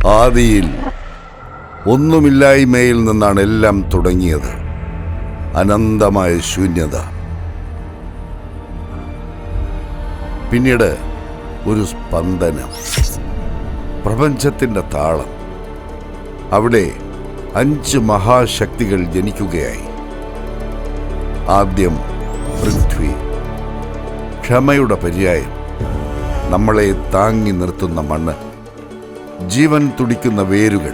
ആദിയിൽ ഒന്നുമില്ലായ്മയിൽ നിന്നാണ് എല്ലാം തുടങ്ങിയത്. അനന്തമായ ശൂന്യത. പിന്നീട് ഒരു സ്പന്ദനം, പ്രപഞ്ചത്തിന്റെ താളം. അവിടെ 5 മഹാശക്തികൾ ജനിക്കുകയായി. ആദ്യം പൃഥ്വി, ക്ഷമയുടെ പര്യായം, നമ്മളെ താങ്ങി നിർത്തുന്ന മണ്ണ്, ജീവൻ തുടിക്കുന്ന വേരുകൾ,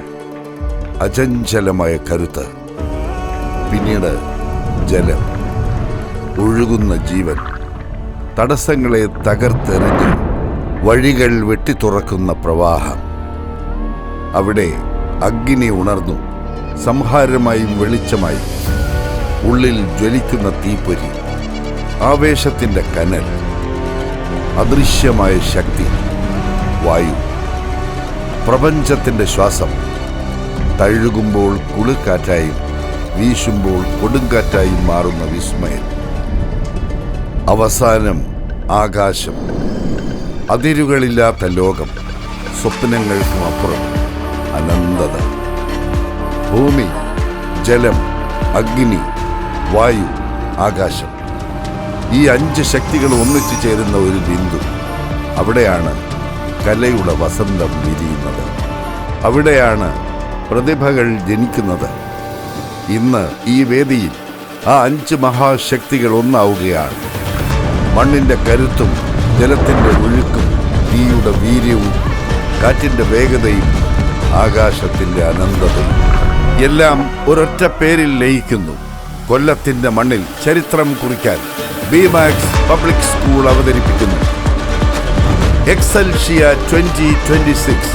അചഞ്ചലമായ കരുത്ത്. പിന്നീട് ജലം, ഒഴുകുന്ന ജീവൻ, തടസ്സങ്ങളെ തകർത്തെറിഞ്ഞ് വഴികൾ വെട്ടിത്തുറക്കുന്ന പ്രവാഹം. അവിടെ അഗ്നി ഉണർന്നു, സംഹാരമായും വെളിച്ചമായും. ഉള്ളിൽ ജ്വലിക്കുന്ന തീപ്പൊരി, ആവേശത്തിന്റെ കനൽ, അദൃശ്യമായ ശക്തി. വായു, പ്രപഞ്ചത്തിന്റെ ശ്വാസം, തഴുകുമ്പോൾ കുളിർക്കാറ്റായും വീശുമ്പോൾ കൊടുങ്കാറ്റായും മാറുന്ന വിസ്മയം. അവസാനം ആകാശം, അതിരുകളില്ലാത്ത ലോകം, സ്വപ്നങ്ങൾക്കും അപ്പുറം അനന്തത. ഭൂമി, ജലം, അഗ്നി, വായു, ആകാശം. ഈ 5 ശക്തികൾ ഒന്നിച്ചു ചേരുന്ന ഒരു ബിന്ദു. അവിടെയാണ് കലയുടെ വസന്തം വിരിയുന്നത്. അവിടെയാണ് പ്രതിഭകൾ ജനിക്കുന്നത്. ഇന്ന് ഈ വേദിയിൽ ആ 5 മഹാശക്തികൾ ഒന്നാവുകയാണ്. മണ്ണിന്റെ കരുത്തും ജലത്തിന്റെ ഒഴുക്കും തീയുടെ വീര്യവും കാറ്റിന്റെ വേഗതയും ആകാശത്തിന്റെ അനന്തതയും എല്ലാം ഒരൊറ്റ പേരിൽ ലയിക്കുന്നു. കൊല്ലത്തിന്റെ മണ്ണിൽ ചരിത്രം കുറിക്കാൻ ബിമാക്സ് പബ്ലിക് സ്കൂൾ അവതരിപ്പിക്കുന്നു എക്സൽഷിയ 2026.